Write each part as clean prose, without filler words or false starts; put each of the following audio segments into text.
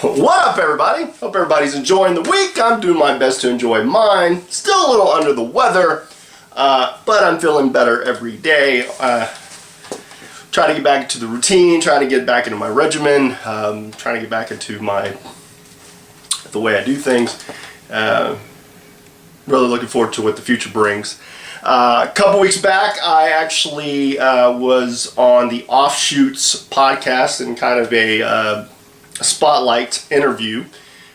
What up, everybody? Hope everybody's enjoying the week. I'm doing my best to enjoy mine. Still a little under the weather, but I'm feeling better every day. Trying to get back into the routine, trying to get back into my regimen, trying to get back into the way I do things. Really looking forward to what the future brings. A couple weeks back, I actually was on the Offshoots podcast in kind of a spotlight interview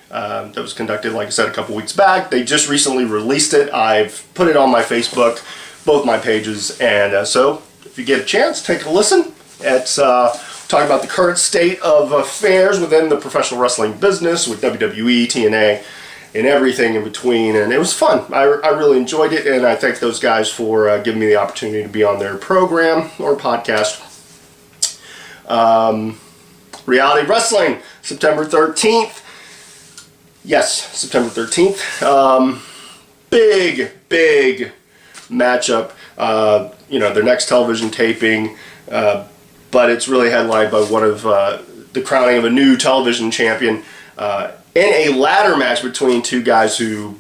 that was conducted, like I said, a couple weeks back. They just recently released it. I've put it on my Facebook, both my pages, and so if you get a chance, take a listen. It's talking about the current state of affairs within the professional wrestling business with WWE, TNA, and everything in between, and it was fun. I really enjoyed it, and I thank those guys for giving me the opportunity to be on their program or podcast. Reality Wrestling, September 13th. Yes, September 13th. Big matchup. Their next television taping, but it's really headlined by one of the crowning of a new television champion in a ladder match between two guys who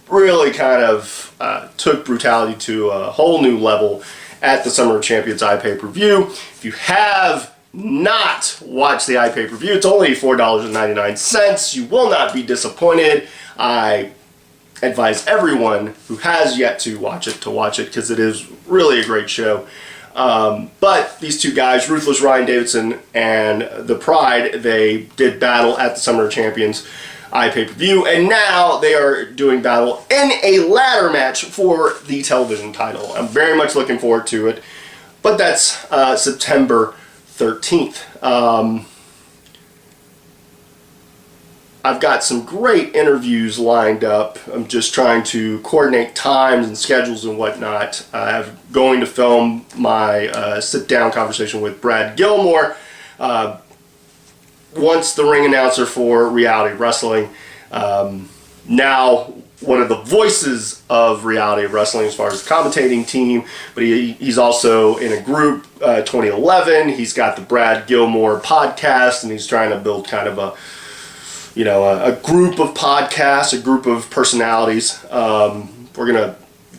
really kind of took brutality to a whole new level at the Summer of Champions iPay-per-view. If you have not watched the iPay-per-view, it's only $4.99. You will not be disappointed. I advise everyone who has yet to watch it because it is really a great show. But these two guys, Ruthless Ryan Davidson and The Pride, they did battle at the Summer of Champions iPay-per-view, and now they are doing battle in a ladder match for the television title. I'm very much looking forward to it, but that's September 13th. I've got some great interviews lined up. I'm just trying to coordinate times and schedules and whatnot. I'm going to film my sit-down conversation with Brad Gilmore once the ring announcer for Reality Wrestling. Now one of the voices of Reality Wrestling as far as the commentating team, but he's also in a group, 2011. He's got the Brad Gilmore podcast, and he's trying to build kind of a group of podcasts, a group of personalities. We're going to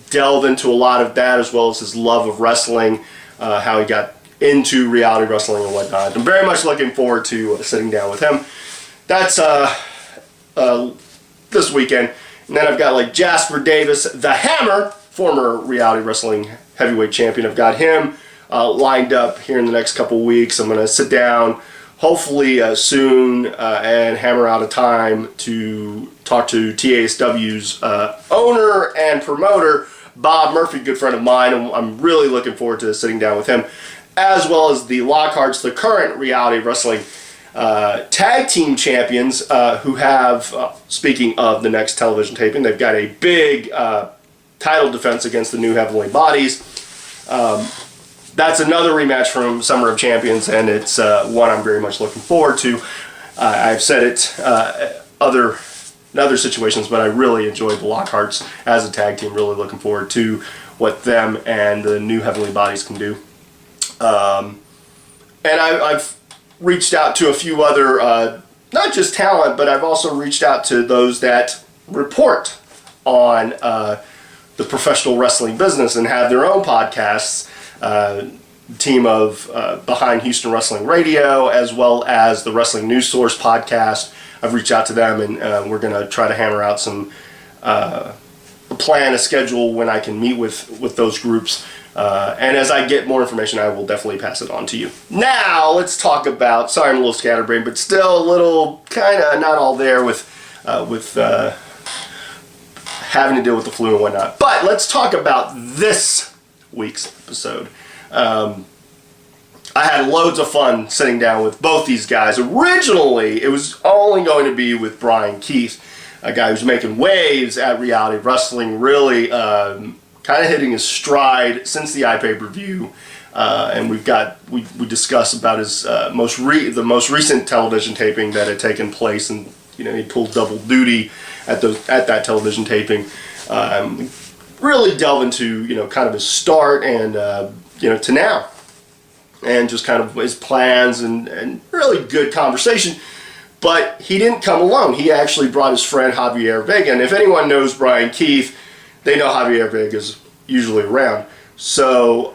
delve into a lot of that, as well as his love of wrestling, how he got into reality wrestling and whatnot. I'm very much looking forward to sitting down with him. That's this weekend. And then I've got like Jasper Davis, the Hammer, former reality wrestling heavyweight champion. I've got him lined up here in the next couple weeks. I'm going to sit down hopefully soon and hammer out a time to talk to TASW's owner and promoter, Bob Murphy, good friend of mine. I'm really looking forward to sitting down with him, as well as the Lockharts, the current reality wrestling tag team champions who have, speaking of the next television taping, they've got a big title defense against the New Heavenly Bodies. That's another rematch from Summer of Champions, and it's one I'm very much looking forward to. I've said it in other situations, but I really enjoyed the Lockharts as a tag team. Really looking forward to what them and the New Heavenly Bodies can do. And I've reached out to a few other, not just talent, but I've also reached out to those that report on the professional wrestling business and have their own podcasts. Team of Behind Houston Wrestling Radio, as well as the Wrestling News Source podcast. I've reached out to them, and we're going to try to hammer out some plan, a schedule when I can meet with those groups. And as I get more information, I will definitely pass it on to you. Now, let's talk about, sorry I'm a little scatterbrained, but still a little kind of not all there with having to deal with the flu and whatnot. But let's talk about this week's episode. I had loads of fun sitting down with both these guys. Originally, it was only going to be with Bryan Keith, a guy who's making waves at reality wrestling, really kind of hitting his stride since the iPay-per-view. And we discussed about his the most recent television taping that had taken place, and he pulled double duty at that television taping. Really delve into kind of his start and to now, and just kind of his plans and really good conversation. But he didn't come alone. He actually brought his friend Javier Vega. And if anyone knows Bryan Keith, they know Javier Vega is usually around. So,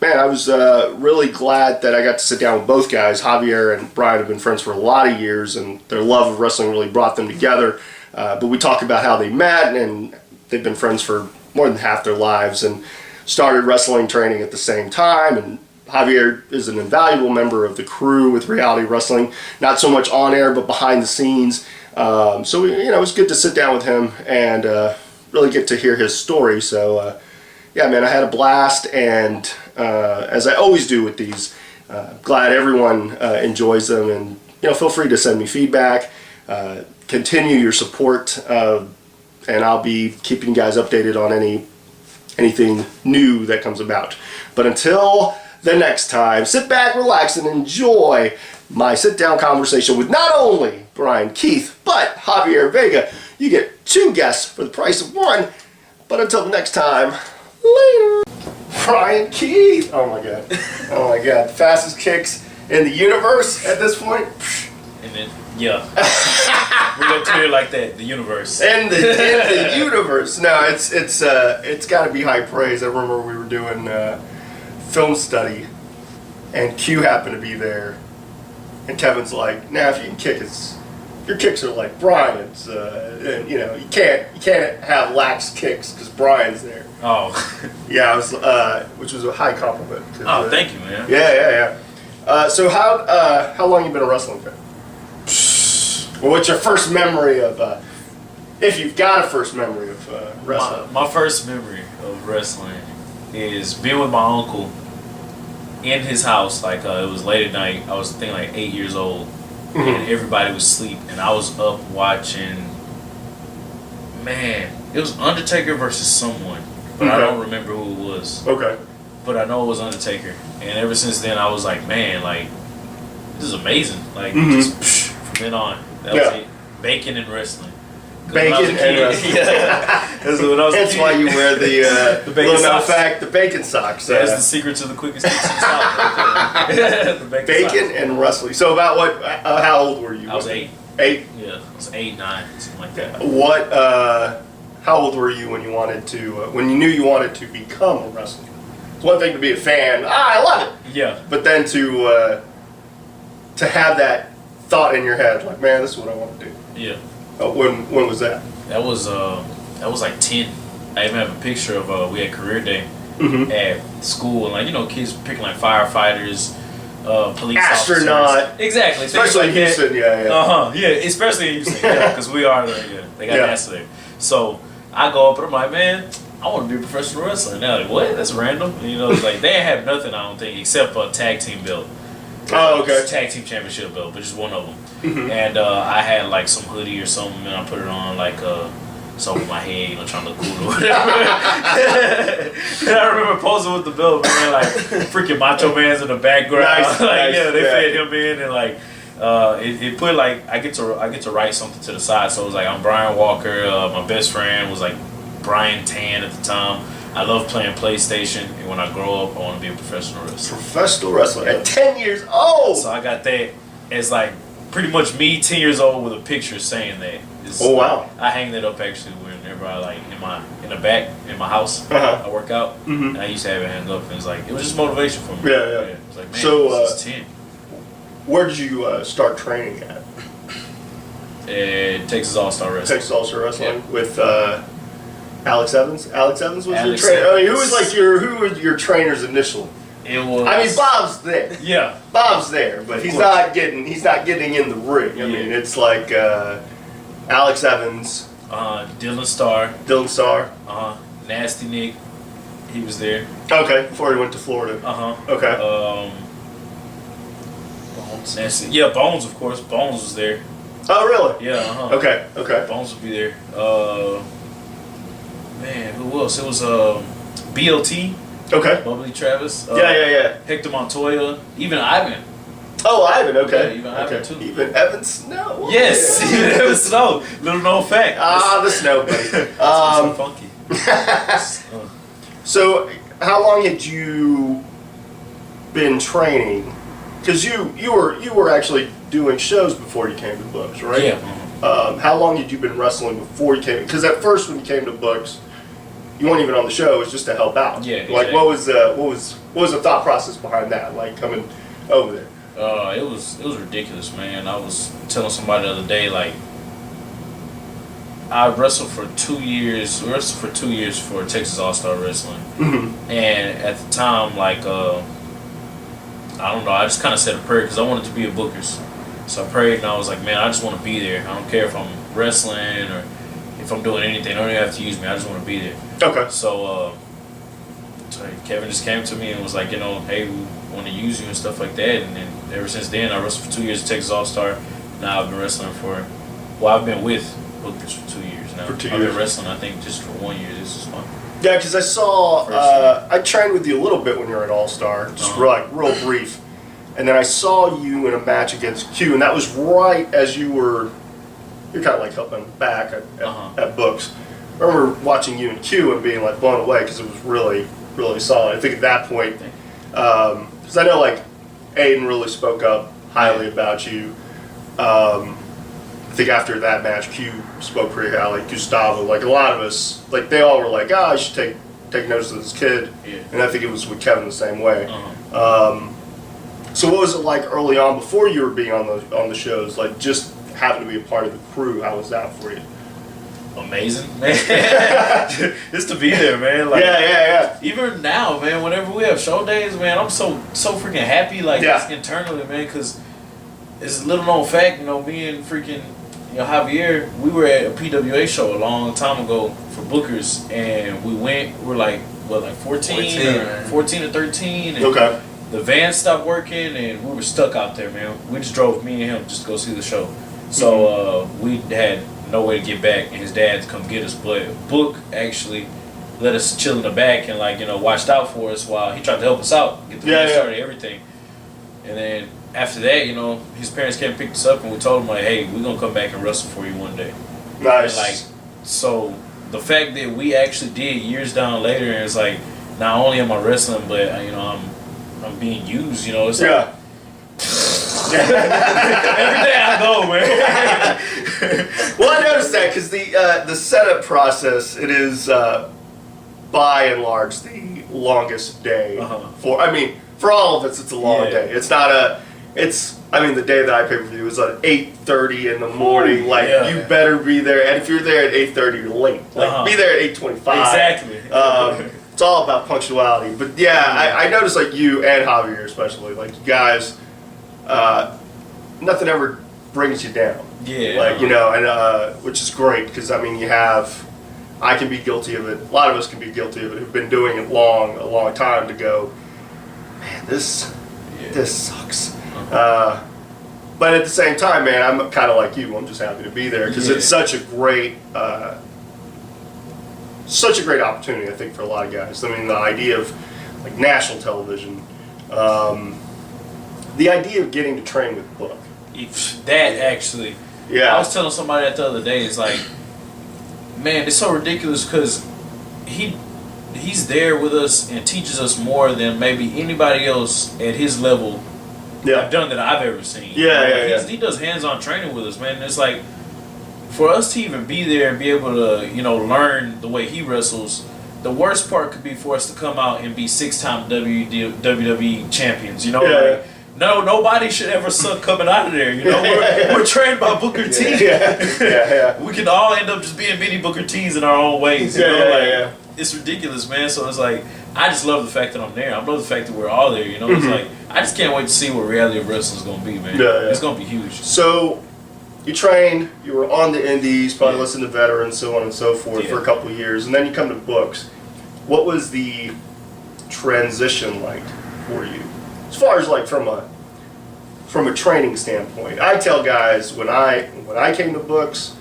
man, I was really glad that I got to sit down with both guys. Javier and Bryan have been friends for a lot of years, and their love of wrestling really brought them together. But we talk about how they met, and they've been friends for more than half their lives, and started wrestling training at the same time. And Javier is an invaluable member of the crew with Reality Wrestling, not so much on air, but behind the scenes. So it was good to sit down with him and really get to hear his story. So, yeah, man, I had a blast, and as I always do with these, glad everyone enjoys them. And feel free to send me feedback. Continue your support, and I'll be keeping you guys updated on anything new that comes about. But until the next time, sit back, relax, and enjoy my sit-down conversation with not only Bryan Keith, but Javier Vega. You get 2 guests for the price of 1. But until the next time, later. Bryan Keith. Oh my God. Oh my God. Fastest kicks in the universe at this point. And then, yeah. We're going to treat it like that, the universe. In the universe. No, it's got to be high praise. I remember we were doing film study, and Q happened to be there, and Kevin's like, "Now, if you can kick, your kicks are like Bryan's. And, you can't have lax kicks because Bryan's there." Oh. Yeah, which was a high compliment. Oh, thank you, man. Yeah. So how long you been a wrestling fan? Well, what's your first memory of, if you've got a first memory of wrestling? My first memory of wrestling is being with my uncle in his house. Like, it was late at night. I was thinking like 8 years old, and everybody was asleep, and I was up watching. Man, it was Undertaker versus someone, but I don't remember who it was. Okay. But I know it was Undertaker, and ever since then I was like, man, like, this is amazing. Like, just from then on, that was it. Bacon and wrestling. Bacon and wrestling. Yeah. That's why you wear the bacon socks. Fact, the bacon socks. That's the secret to the quickest kicks in South. The bacon and wrestling. So about what? How old were you? I was 8. 8. Yeah, I was 8, 9, something like that. What? How old were you when you wanted to? When you knew you wanted to become a wrestler? It's one thing to be a fan. I love it. Yeah. But then to have that thought in your head, like, man, this is what I want to do. Yeah. When was that? That was like 10. I even have a picture of we had career day at school, and like kids picking like firefighters, police astronaut. Officers. Exactly. Especially in Houston, yeah. Yeah, especially in Houston, because we are there. Yeah, they got NASA there. So I go up and I'm like, man, I want to be a professional wrestler. And they're like, what? That's random. And, like they have nothing, I don't think, except for a tag team belt. Oh, okay. Tag team championship belt, but just one of them. And I had like some hoodie or something, and I put it on like something with my head, trying to look cool or whatever. And I remember posing with the belt, man, like freaking Macho Man's in the background. Nice, Like, yeah, they fed him in, and like it put like I get to write something to the side. So it was like, I'm Brian Walker. My best friend was like Brian Tan at the time. I love playing PlayStation, and when I grow up, I want to be a professional wrestler. Professional wrestler at 10 years old. So I got that as like pretty much me 10 years old with a picture saying that. Oh wow! I hang that up actually whenever I like in the back in my house. I work out, and I used to have it hang up, and it was just motivation for me. Yeah. It was like, man, so, this is 10. Where did you start training at? Texas All-Star Wrestling. Texas All-Star Wrestling with Alex Evans. Alex Evans was Alex your trainer. I mean, Evans. who was your trainer's initial? It was. I mean, Bob's there. Yeah. Bob's there, but he's not getting in the ring. I mean, it's like Alex Evans. Dylan Starr. Dylan Starr. Nasty Nick. He was there. Okay, before he went to Florida. Okay. Bones. Nasty. Yeah, Bones, of course. Bones was there. Oh, really? Yeah. Okay. Bones would be there. Man, who else? It was BLT. Okay. Bubbly Travis. Yeah. Hector Montoya. Even Ivan. Oh, Ivan. Okay. Yeah, even Ivan too. Even Evan Snow. Yes, Yeah. even Evan Snow. Little known fact. The Snow buddy. So funky. So, how long had you been training? Because you were actually doing shows before you came to books, right? Yeah. How long had you been wrestling before you came? Because at first, when you came to books, you weren't even on the show. It was just to help out. Yeah. Like, Exactly. what was the thought process behind that? Like coming over there. It was ridiculous, man. I was telling somebody the other day, like, I wrestled for 2 years. We wrestled for 2 years for Texas All Star Wrestling, and at the time, like, I don't know. I just kind of said a prayer because I wanted to be a Booker's. So I prayed and I was like, man, I just want to be there. I don't care if I'm wrestling or if I'm doing anything. They don't even have to use me. I just want to be there. Okay. So Kevin just came to me and was like, you know, hey, we want to use you and stuff like that. And then ever since then, I wrestled for 2 years at Texas All Star. Now I've been wrestling I've been with Booker's for 2 years now. For 2 I've years. been wrestling, I think, just for 1 year. This is fun. Yeah, because I saw, First I trained with you a little bit when you were at All Star, just real brief. And then I saw you in a match against Q, and that was right as you're kind of like helping back at Books. I remember watching you and Q and being like blown away because it was really, really solid. I think at that point, because I know like Aiden really spoke up highly about you. I think after that match, Q spoke pretty highly. Gustavo, like a lot of us, like they all were like, "Ah, you should take notice of this kid." Yeah. And I think it was with Kevin the same way. So what was it like early on before you were being on the shows? Like just having to be a part of the crew, how was that for you? Amazing, man. Just to be there, man. Like, Yeah. Even now, man, whenever we have show days, man, I'm so freaking happy, like, just internally, man, because it's a little known fact, you know, me and freaking, you know, Javier, we were at a PWA show a long time ago for Bookers, and we're like, what, like 14 or 13, and Okay. the van stopped working, and we were stuck out there, man. We just drove, me and him, just to go see the show. So we had no way to get back, and his dad to come get us. But Book actually let us chill in the back and, like, you know, watched out for us while he tried to help us out, get the van started, everything. And then after that, you know, his parents came and picked us up, and we told him, like, hey, we're gonna come back and wrestle for you one day. Nice. And, like, so the fact that we actually did years down later, and it's like, not only am I wrestling, but you know, I'm being used. You know, it's like, every day I go, man. Well, I noticed that because the setup process, it is by and large the longest day for all of us. It's a long day. It's not the day that I pay per view is at 8:30 in the morning. Like you better be there, and if you're there at 8:30, you're late. Like be there at 8:25. Exactly. It's all about punctuality. But I noticed like you and Javier especially, like you guys, nothing ever brings you down. Yeah. Like, you know, and which is great because I mean I can be guilty of it. A lot of us can be guilty of it who've been doing it a long time to go, man, this sucks. But at the same time, man, I'm kind of like you. I'm just happy to be there because it's such a great opportunity, I think, for a lot of guys. I mean, the idea of like national television, the idea of getting to train with Book. That actually, I was telling somebody that the other day. It's like, man, it's so ridiculous because he's there with us and teaches us more than maybe anybody else at his level have done that I've ever seen. He does hands-on training with us, man. And it's like, for us to even be there and be able to, you know, learn the way he wrestles, the worst part could be for us to come out and be 6-time WWE champions. You know, like, no, nobody should ever suck coming out of there. You know, we're trained by Booker T. We can all end up just being mini Booker T's in our own ways. You know? It's ridiculous, man. So it's like, I just love the fact that I'm there. I love the fact that we're all there. You know, it's like, I just can't wait to see what reality of wrestling is going to be, man. It's going to be huge. So, you trained, you were on the indies, probably listened to veterans, so on and so forth for a couple of years, and then you come to Books. What was the transition like for you? As far as like from a training standpoint, I tell guys when I came to Books,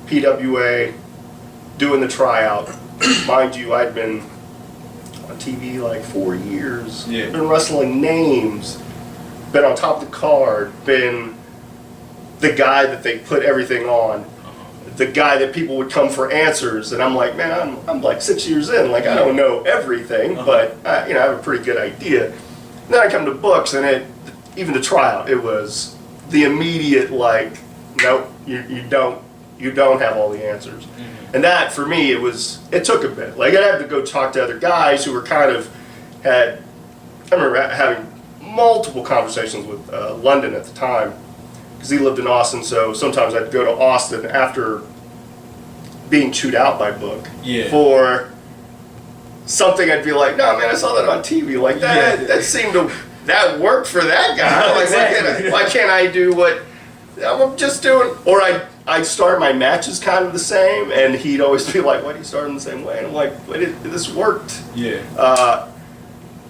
PWA, doing the tryout, mind you, I'd been on TV like 4 years, been wrestling names, been on top of the card, been the guy that they put everything on, the guy that people would come for answers, and I'm like, man, I'm like 6 years in, like I don't know everything, but I have a pretty good idea. And then I come to Books, and even the tryout, it was the immediate like, nope, you don't have all the answers. And that for me it took a bit. Like I'd have to go talk to other guys who were I remember having multiple conversations with London at the time, because he lived in Austin, so sometimes I'd go to Austin after being chewed out by Book for something. I'd be like, no man, I saw that on TV, like that worked for that guy. Like, Exactly. why can't I do what I'm just doing? Or I'd start my matches kind of the same, and he'd always be like, why do you start in the same way? And I'm like, but this worked. Yeah.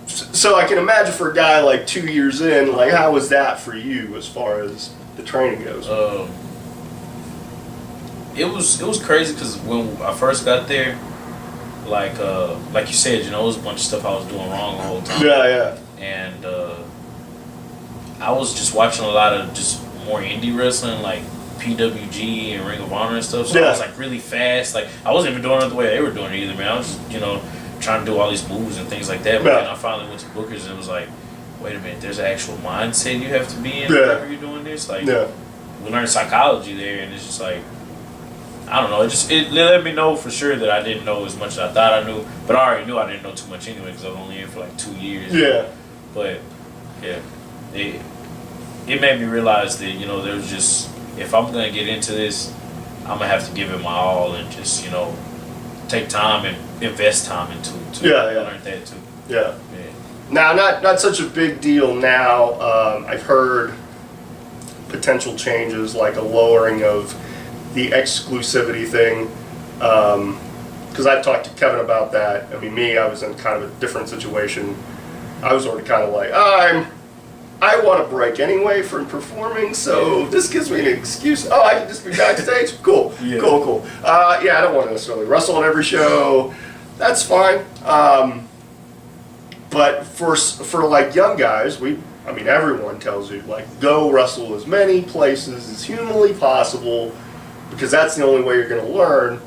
So I can imagine for a guy like 2 years in, like how was that for you as far as the training goes? It was crazy because when I first got there, like you said, you know, it was a bunch of stuff I was doing wrong the whole time. Yeah. And I was just watching a lot of just more indie wrestling, like PWG and Ring of Honor and stuff. So I was like really fast. Like I wasn't even doing it the way they were doing it either, man. I was just, you know, trying to do all these moves and things like that. But then I finally went to Booker's and it was like, wait a minute, there's an actual mindset you have to be in whenever you're doing this. Like we learned psychology there, and it's just like, I don't know. It let me know for sure that I didn't know as much as I thought I knew, but I already knew I didn't know too much anyway because I was only in for like 2 years. Yeah. But yeah, it made me realize that, you know, there's just, if I'm gonna get into this, I'm gonna have to give it my all and just, you know, take time and invest time into it too. I learned that too. Yeah. Now, not such a big deal now. I've heard potential changes, like a lowering of the exclusivity thing. Because I've talked to Kevin about that. I mean, I was in kind of a different situation. I was already kind of like, I want a break anyway from performing, so this gives me an excuse. Oh, I can just be backstage? Cool. Cool. I don't want to necessarily wrestle on every show. That's fine. But for like young guys, everyone tells you, like, go wrestle as many places as humanly possible, because that's the only way you're going to learn.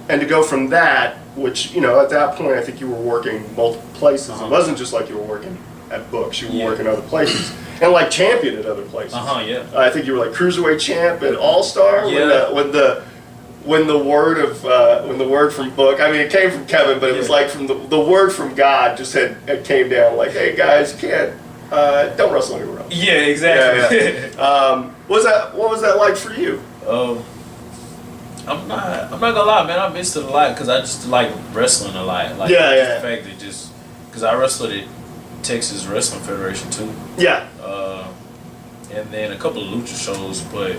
And to go from that, which, you know, at that point, I think you were working multiple places. It wasn't just like you were working at Books, you were working other places. And like champion at other places. I think you were like cruiserweight champ at All Star. When the word from Book, I mean, it came from Kevin, but it was like from the word from God just it came down like, hey guys, you can't don't wrestle anywhere else. Yeah, exactly. What was that like for you? I'm not gonna lie, man. I missed it a lot because I just like wrestling a lot. Like the fact that just because I wrestled at Texas Wrestling Federation too. And then a couple of lucha shows, but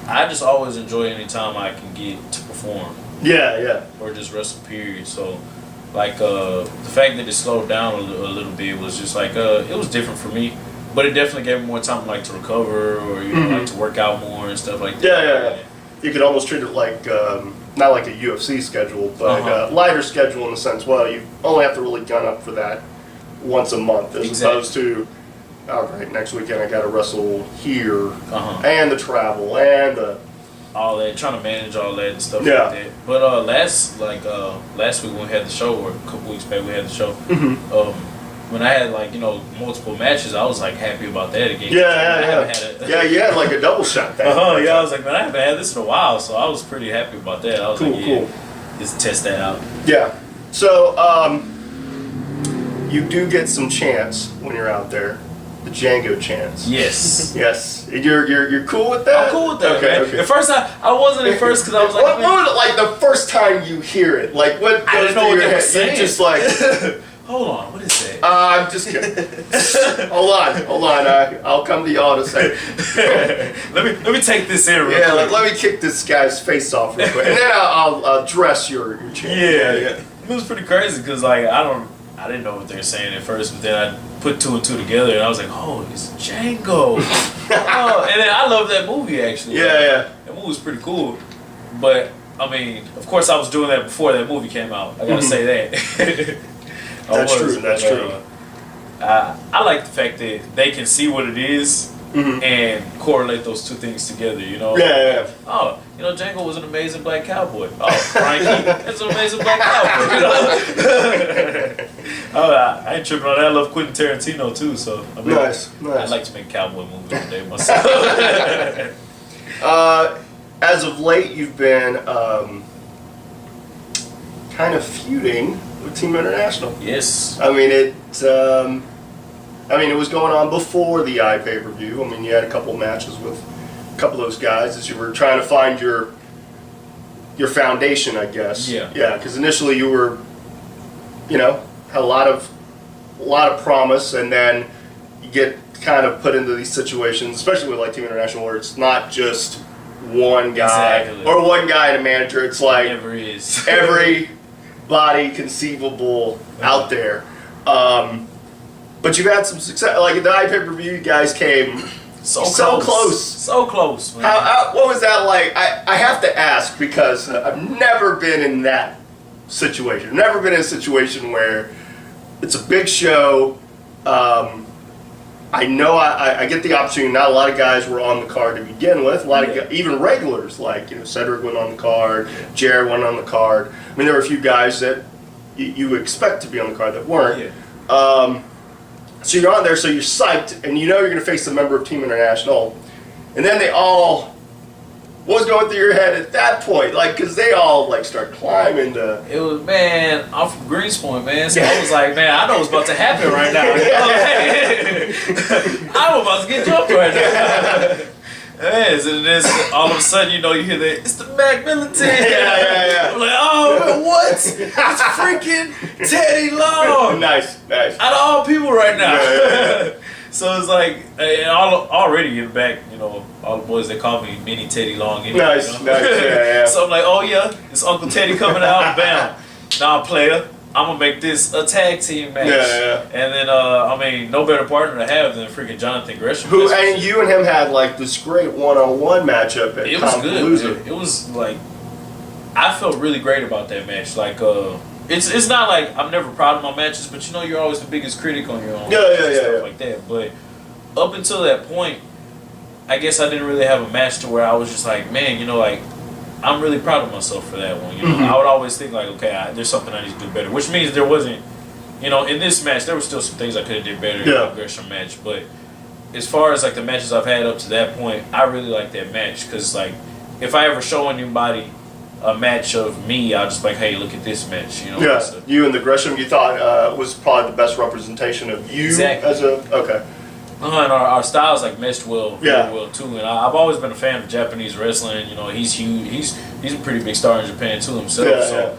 I just always enjoy any time I can get to perform. Or just wrestle, period. So, like, the fact that it slowed down a little bit was just like, it was different for me. But it definitely gave me more time, like, to recover or, you know, like, to work out more and stuff like that. You could almost treat it like, not like a UFC schedule, but a lighter schedule in the sense, well, you only have to really gun up for that once a month as opposed to, all right, next weekend I got to wrestle here, and the travel, and all that, trying to manage all that and stuff like that. But last week when we had the show, or a couple weeks back we had the show, when I had, like, you know, multiple matches, I was like happy about that again. You had like a double shot. I was like, man, I haven't had this in a while, so I was pretty happy about that. I was cool. Just test that out. Yeah. So you do get some chance when you're out there. The Django chance. Yes. Yes. You're cool with that? I'm cool with that, man. Okay. At first, I wasn't at first because I was like... What was it like the first time you hear it? Like, what I didn't know what they were saying. You're just like... Hold on, what is that? I'm just kidding. Hold on. I'll come to y'all in a second. let me take this in real quick. Let me kick this guy's face off real quick. And then I'll address your chance. Yeah. It was pretty crazy because, like, I didn't know what they were saying at first, but then I put two and two together, and I was like, oh, it's Django. And then I love that movie, actually. That movie was pretty cool. But, I mean, of course I was doing that before that movie came out. I gotta say that. That's true. I like the fact that they can see what it is and correlate those two things together, you know? Oh, you know, Django was an amazing black cowboy. Oh, Bryan Keith is an amazing black cowboy, you know? I ain't tripping on that. I love Quentin Tarantino too, so I mean, Nice. I'd like to make a cowboy movie one day myself. As of late, you've been kind of feuding with Team International. Yes. I mean, it was going on before the pay-per-view. I mean, you had a couple matches with a couple of those guys as you were trying to find your foundation, I guess. Yeah. Yeah, because initially you were, had a lot of promise, and then you get kind of put into these situations, especially with like Team International, where it's not just one guy or one guy and a manager. It's like Never is. everybody conceivable out there. But you had some success. Like at the pay-per-view, you guys came so close. So close, man. What was that like? I have to ask because I've never been in that situation. I've never been in a situation where it's a big show. I know I get the opportunity. Not a lot of guys were on the card to begin with. A lot of even regulars like Cedric went on the card, Jared went on the card. I mean, there were a few guys that you expect to be on the card that weren't. Yeah. So you're on there, so you're psyched, and you're going to face a member of Team International, and then they all. What was going through your head at that point? Like, because they all like start climbing the. It was, man, I'm from Greenspoint, man. So I was like, man, I know what's about to happen right now. I'm about to get jumped right now. Man, so then all of a sudden, you hear that, it's the Mac Militant. Yeah. I'm like, oh, what? It's freaking Teddy Long. Nice. Out of all people right now. Yeah. So it's like, and already in the back, all the boys, they call me Mini Teddy Long. Anyway, Nice. Yeah. So I'm like, oh yeah, it's Uncle Teddy coming out, bam. Now, player, I'm going to make this a tag team match. Yeah. And then, no better partner to have than freaking Jonathan Gresham. And you and him had like this great one-on-one matchup at It was good. It was like, I felt really great about that match. Like, it's not like I'm never proud of my matches, but you're always the biggest critic on your own. Yeah. Like that. But up until that point, I guess I didn't really have a match to where I was just like, man, I'm really proud of myself for that one. Mm-hmm. I would always think like, okay, there's something I need to do better. Which means there wasn't, in this match, there were still some things I could have did better in the Gresham match. But as far as like the matches I've had up to that point, I really like that match because like if I ever show anybody a match of me, I'll just like, hey, look at this match. Yeah. So you and the Gresham, you thought was probably the best representation of you as okay. And our styles like meshed well too. And I've always been a fan of Japanese wrestling. He's huge. He's a pretty big star in Japan too himself. So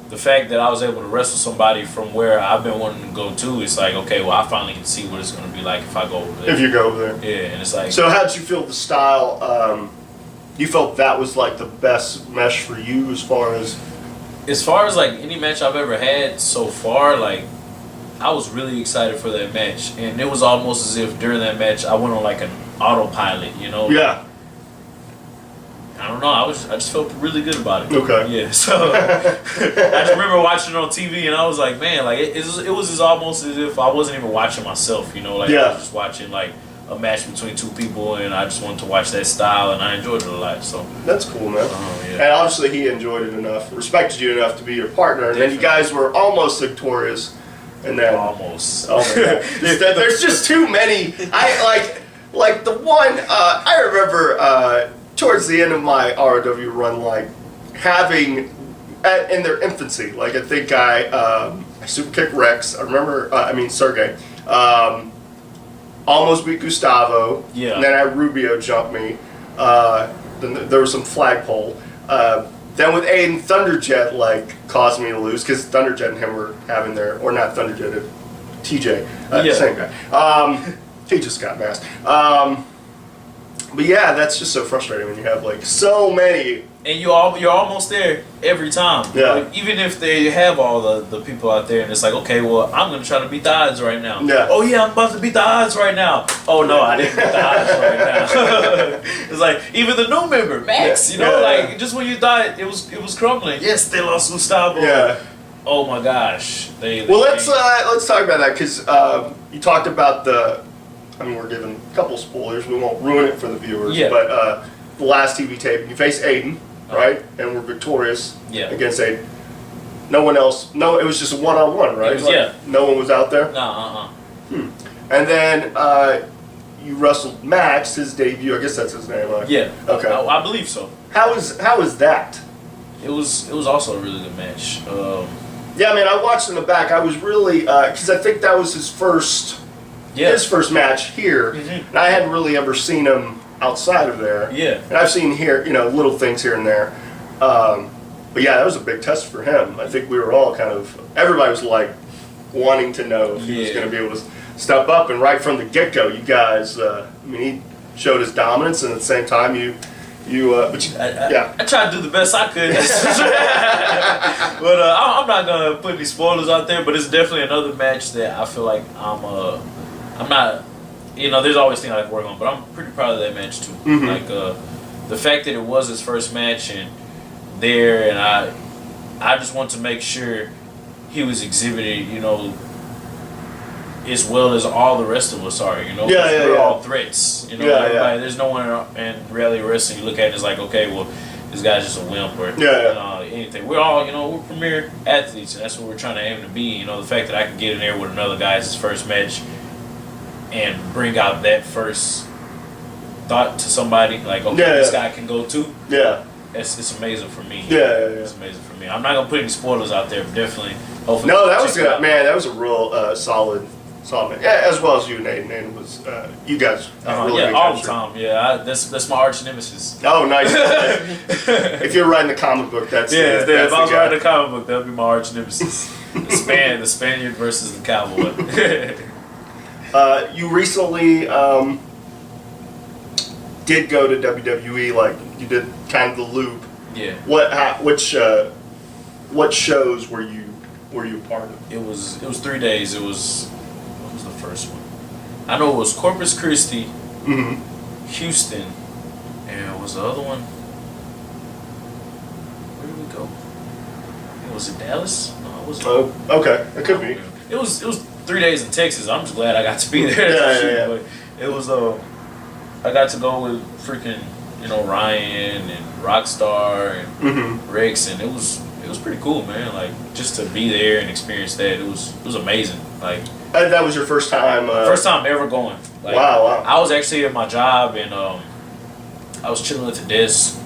the fact that I was able to wrestle somebody from where I've been wanting to go to, it's like, okay, well, I finally can see what it's going to be like if I go over there. If you go over there. Yeah, and it's like. So how did you feel the style? You felt that was like the best mesh for you as far as like any match I've ever had so far, like. I was really excited for that match, and it was almost as if during that match I went on like an autopilot, Yeah. I don't know. I just felt really good about it. Okay. Yeah. So I just remember watching it on TV, and I was like, man, like it was almost as if I wasn't even watching myself, I was just watching like a match between two people, and I just wanted to watch that style, and I enjoyed it a lot. So that's cool, man. And obviously he enjoyed it enough, respected you enough to be your partner, and then you guys were almost victorious. And then almost. Oh my God. There's just too many. I like the one. I remember towards the end of my ROW run, like having in their infancy. Like I think I super kicked Rex. I remember. Sergey. Almost beat Gustavo. Yeah. And then I had Rubio jump me. Then there was some flagpole. Then with Aiden, Thunderjet caused me to lose because Thunderjet and him were having or not Thunderjet, TJ, same guy. He just got masked. But yeah, that's just so frustrating when you have so many. And you're almost there every time. Yeah. Even if they have all the people out there, and it's like, okay, well, I'm gonna try to beat the odds right now. Yeah. Oh yeah, I'm about to beat the odds right now. Oh no, I didn't beat the odds right now. It's like even the new member, Max. Just when you thought it was crumbling. Yes, they lost Gustavo. Yeah. Oh my gosh. Let's talk about that because you talked about we're giving a couple spoilers. We won't ruin it for the viewers. Yeah. But the last TV tape, you face Aiden, right? And we're victorious against Aiden. No one else. No, it was just a one-on-one, right? Yeah. No one was out there. No, And then you wrestled Max, his debut. I guess that's his name, right? Yeah. Okay. I believe so. How is that? It was also a really good match. Yeah, I mean, I watched in the back. I was really because I think that was his first match here, and I hadn't really ever seen him outside of there. Yeah. And I've seen here, little things here and there. But yeah, that was a big test for him. I think we were all everybody was like wanting to know if he was going to be able to step up. And right from the get-go, you guys, he showed his dominance, and at the same time, I tried to do the best I could. But I'm not going to put any spoilers out there, but it's definitely another match that I feel like I'm not, there's always things I like to work on, but I'm pretty proud of that match too. Mm-hmm. Like, the fact that it was his first match and I just want to make sure he was exhibited, as well as all the rest of us are, we're all threats, everybody. There's no one in reality wrestling you look at and it's like, okay, well, this guy's just a wimp or anything. We're all, we're premier athletes, and that's what we're trying to aim to be. The fact that I can get in there with another guy's first match and bring out that first thought to somebody, like, okay, this guy can go too. Yeah. It's amazing for me. It's amazing for me. I'm not gonna put any spoilers out there, but definitely, hopefully. No, that was good, man. That was a real solid man. Yeah, as well as you, Nate. Nate was you guys. Really all the time. Yeah, that's my arch nemesis. Oh, nice. If you're writing the comic book, that's if I was writing a comic book, that would be my arch nemesis. The Spaniard versus the cowboy. You recently did go to WWE, like you did kind of the loop. Yeah. What shows were you a part of? It was 3 days. What was the first one? I know it was Corpus Christi, Houston, and what was the other one? Where did we go? Was it Dallas? No, it wasn't. Oh, okay. It could be. It was 3 days in Texas. I'm just glad I got to be there. But it was I got to go with freaking Ryan and Rockstar and Rex, and it was pretty cool, man. Like, just to be there and experience that, it was amazing. Like, and that was your first time. First time ever going. Like, wow. I was actually at my job, and I was chilling at the desk,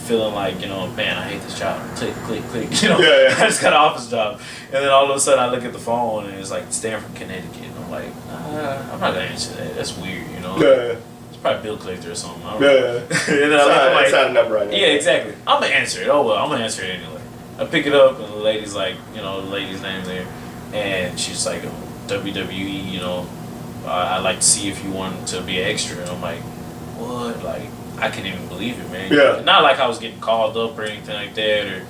feeling like, man, I hate this job. Click. I just got an office job, and then all of a sudden I look at the phone and it's like Stanford, Connecticut, and I'm like, I'm not gonna answer that. That's weird, It's probably bill collector or something. I don't know. And then it's not a number right now. Yeah, exactly. I'm gonna answer it. Oh well, I'm gonna answer it anyway. I pick it up, and the lady's like, the lady's name there, and she's like, WWE, I'd like to see if you want to be an extra. And I'm like, what? Like, I couldn't even believe it, man. Yeah. Not like I was getting called up or anything like that,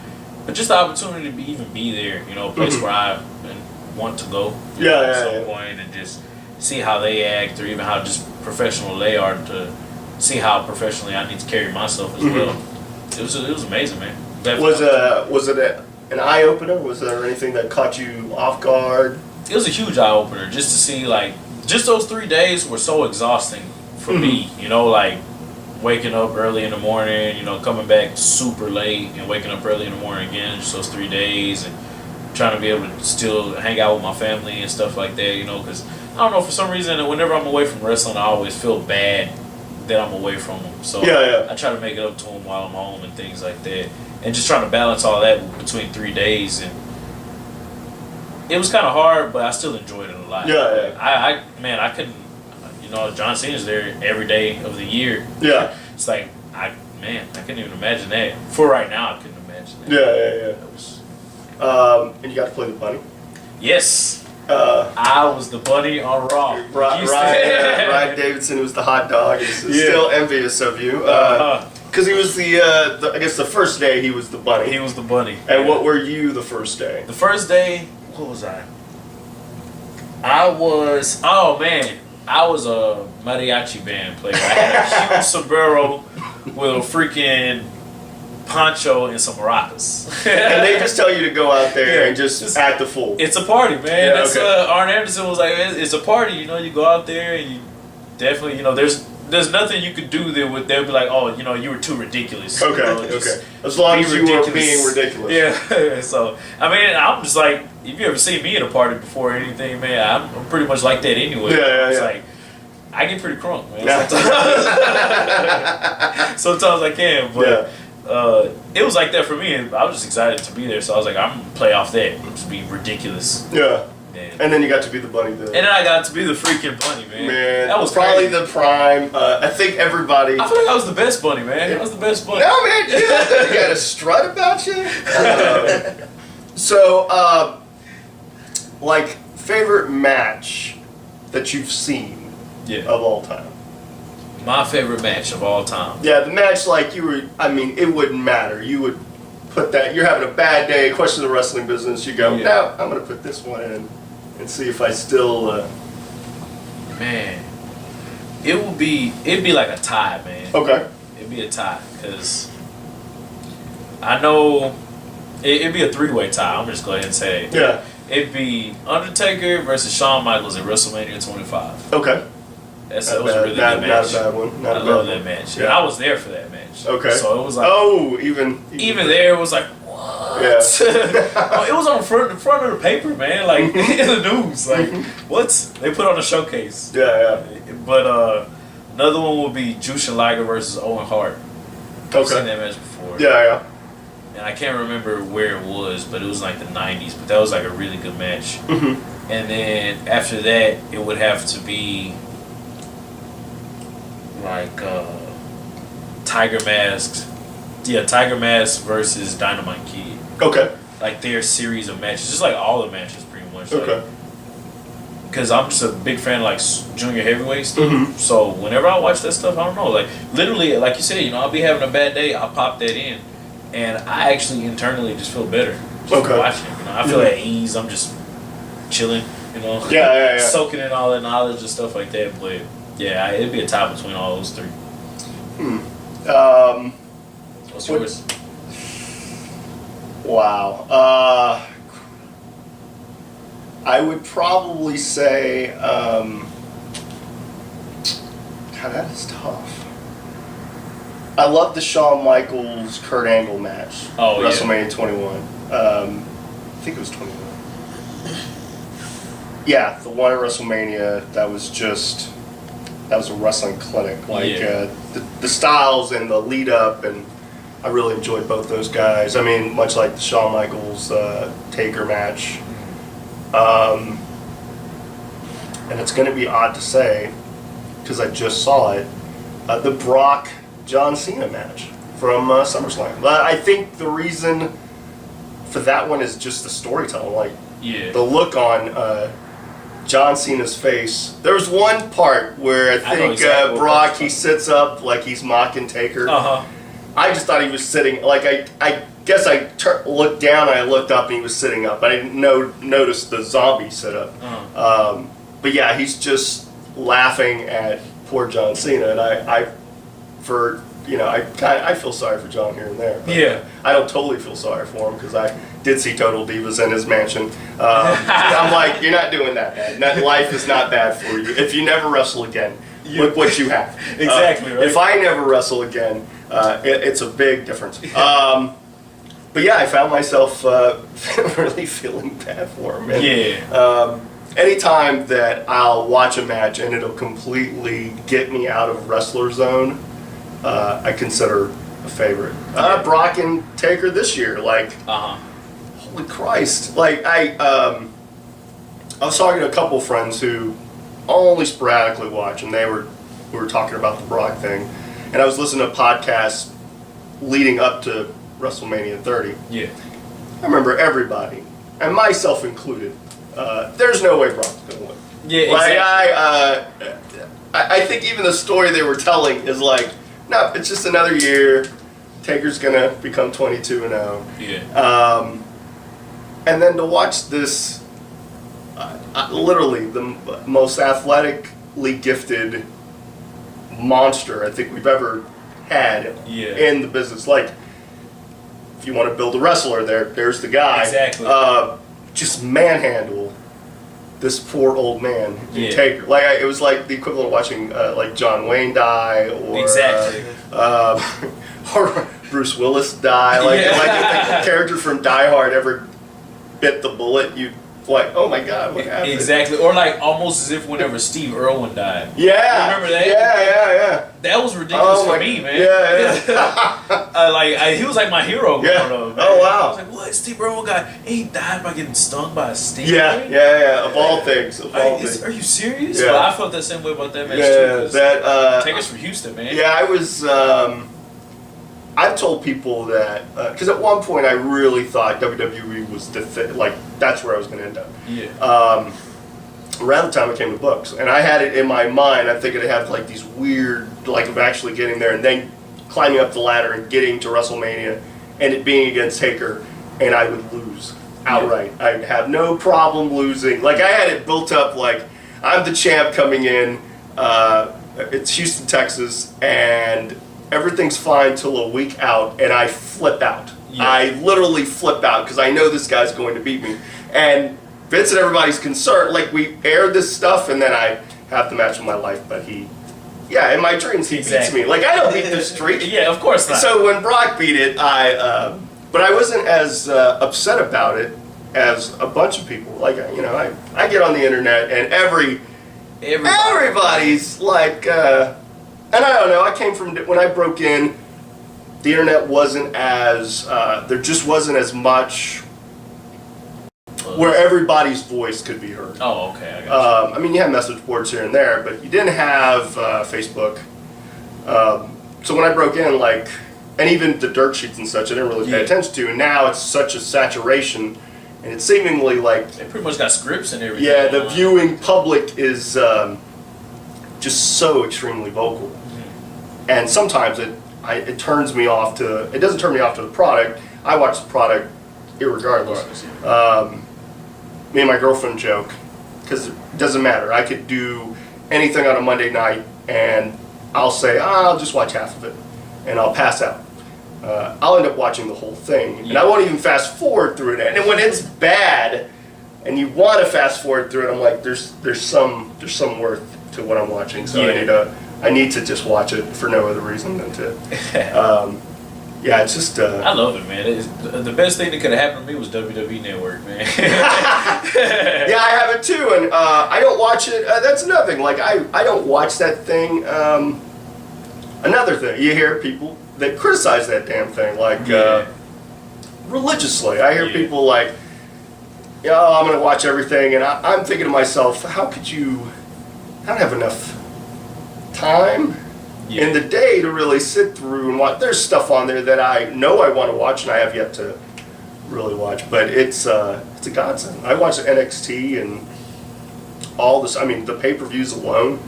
but just the opportunity to even be there, a place where I want to go at some point and just see how they act, or even how just professional they are, to see how professionally I need to carry myself as well. It was amazing, man. Was it an eye opener? Was there anything that caught you off guard? It was a huge eye opener just to see, like, just those 3 days were so exhausting for me. Like waking up early in the morning, coming back super late and waking up early in the morning again, just those 3 days, and trying to be able to still hang out with my family and stuff like that. Because I don't know, for some reason, whenever I'm away from wrestling, I always feel bad that I'm away from them. So I try to make it up to them while I'm home and things like that. And just trying to balance all that between 3 days. And it was kind of hard, but I still enjoyed it a lot. I couldn't, John Cena's there every day of the year. Yeah. It's like, I couldn't even imagine that. For right now, I couldn't imagine that. It was, and you got to play the bunny? Yes. I was the bunny on Raw. Ryan Davidson was the hot dog. He's still envious of you. Because he was I guess the first day he was the bunny. He was the bunny. And what were you the first day? The first day, what was I? I was a mariachi band player. I had a huge sombrero with a freaking poncho and some maracas. And they just tell you to go out there and just act the fool. It's a party, man. Arn Anderson was like, it's a party. You go out there and you definitely, there's there's nothing you could do that would they'll be like, oh, you know, you were too ridiculous. Okay, You know, just okay. As long be as you were being ridiculous. Yeah. So I mean, I'm just like, if you ever seen me at a party before or anything, man, I'm pretty much like that anyway. Yeah. It's like I get pretty crunk, man. Yeah. Sometimes I can, but it was like that for me, and I was just excited to be there. So I was like, I'm gonna play off that, just be ridiculous. Yeah. And then you got to be the bunny. And then I got to be the freaking bunny, man. Man, that was probably crazy. the prime. I think everybody. I feel like I was the best bunny, man. I was the best bunny. No, man, you got a strut about you. So, like, favorite match that you've seen of all time? My favorite match of all time. Yeah, the match, like, it wouldn't matter. You would put that, you're having a bad day, question of the wrestling business, you go, no, I'm going to put this one in and see if I still... Man, it'd be like a tie, man. Okay. It'd be a tie, because I know it'd be a three-way tie. I'm just going to go ahead and say it. Yeah. It'd be Undertaker versus Shawn Michaels at WrestleMania 25. Okay. That was a really good match. Not a bad one. I love that match. Yeah. And I was there for that match. Okay. So it was like... even there, it was like, what? Yeah. It was on the front of the paper, man. Like, in the news. Like, what? They put on a showcase. Yeah. But another one would be Jushin Liger versus Owen Hart. I've seen that match before. Yeah. And I can't remember where it was, but it was like the 90s. But that was like a really good match. Mm-hmm. And then after that, it would have to be like Tiger Mask. Yeah, Tiger Mask versus Dynamite Kid. Okay. Like their series of matches. Just like all the matches pretty much. Okay. Because I'm just a big fan of like junior heavyweight stuff. Mm-hmm. So whenever I watch that stuff, I don't know. Like literally, like you said, you know, I'll be having a bad day, I'll pop that in. And I actually internally just feel better just for watching it. You know, I feel at ease. I'm just chilling, you know. Yeah. Soaking in all that knowledge and stuff like that. But yeah, it'd be a tie between all those three. What's yours? Wow. I would probably say, God, that is tough. I love the Shawn Michaels Kurt Angle match. Oh, WrestleMania 21. I think it was 21. Yeah, the one at WrestleMania that was a wrestling clinic. Like the styles and the lead up, and I really enjoyed both those guys. I mean, much like the Shawn Michaels Taker match. And it's going to be odd to say because I just saw it. The Brock John Cena match from SummerSlam. I think the reason for that one is just the storytelling. Like the look on John Cena's face. There was one part where I think Brock, he sits up like he's mocking Taker. I just thought he was sitting, like I guess I looked down and I looked up and he was sitting up. I didn't notice the zombie sit up. But yeah, he's just laughing at poor John Cena, and I feel sorry for John here and there. But I don't totally feel sorry for him because I did see Total Divas in his mansion. I'm like, you're not doing that, man. That life is not bad for you. If you never wrestle again, look what you have. Exactly. Right? If I never wrestle again, it's a big difference. But yeah, I found myself really feeling bad for him. And, anytime that I'll watch a match and it'll completely get me out of wrestler zone, I consider a favorite. Brock and Taker this year, like, holy Christ! Like I was talking to a couple friends who only sporadically watch, and we were talking about the Brock thing, and I was listening to podcasts leading up to WrestleMania 30. Yeah, I remember everybody, and myself included. There's no way Brock's gonna win. Yeah, like exactly. I think even the story they were telling is like, no, it's just another year. Taker's gonna become 22-0. Yeah. And then to watch this, literally the most athletically gifted monster I think we've ever had in the business. Like, if you want to build a wrestler, there's the guy. Exactly. Just manhandle this poor old man in Yeah. Taker. Like it was like the equivalent of watching like John Wayne die, or Exactly. or Bruce Willis die. Like Yeah. like if the character from Die Hard ever bit the bullet, you like, oh my god, what happened? Exactly. Or like almost as if whenever Steve Irwin died. Yeah. Remember that? Yeah. That was ridiculous Oh for my- me, man. Yeah. He was like my hero Yeah. growing up. Man. Oh, wow. I was like, what? Steve Irwin got? He died by getting stung by a stingray? Yeah. Of all things. Of all Like, things. are you serious? Yeah. Well, I felt that same way about that match too. Yeah. 'Cause That. Take us from Houston, man. Yeah, I was. I've told people that because at one point I really thought WWE was like that's where I was going to end up. Yeah. Around the time I came to books, and I had it in my mind. I think I'd have like these weird, like of actually getting there and then climbing up the ladder and getting to WrestleMania, and it being against Taker, and I would lose outright. I'd have no problem losing. Like I had it built up like I'm the champ coming in. It's Houston, Texas, and everything's fine till a week out, and I flip out. Yeah. I literally flip out because I know this guy's going to beat me. And Vince and everybody's concerned. Like we aired this stuff, and then I have the match of my life. But in my dreams, he beats me. Like I don't beat the streak. Yeah, of course not. So when Brock beat it, but I wasn't as upset about it as a bunch of people. Like I get on the internet, and everybody's like. And I don't know, I came from, when I broke in, the internet wasn't as, there just wasn't as much where everybody's voice could be heard. Oh, okay, I got you. I mean, you had message boards here and there, but you didn't have Facebook. So when I broke in, like, and even the dirt sheets and such, I didn't really pay attention to, and now it's such a saturation, and it's seemingly like... They pretty much got scripts and everything. Yeah, the viewing public is just so extremely vocal. And sometimes it turns me off to, it doesn't turn me off to the product. I watch the product irregardless. Me and my girlfriend joke, because it doesn't matter. I could do anything on a Monday night, and I'll say, I'll just watch half of it, and I'll pass out. I'll end up watching the whole thing, and I won't even fast forward through it. And when it's bad, and you want to fast forward through it, I'm like, there's some worth to what I'm watching, so I need to just watch it for no other reason than to. It's just. I love it, man. The best thing that could have happened to me was WWE Network, man. Yeah, I have it too, and I don't watch it. That's another thing. Like I don't watch that thing. Another thing, you hear people that criticize that damn thing, like religiously. I hear people like, I'm going to watch everything, and I'm thinking to myself, how could you? I don't have enough time in the day to really sit through and watch. There's stuff on there that I know I want to watch and I have yet to really watch, but it's a godsend. I watch NXT and all this. I mean, the pay-per-views alone.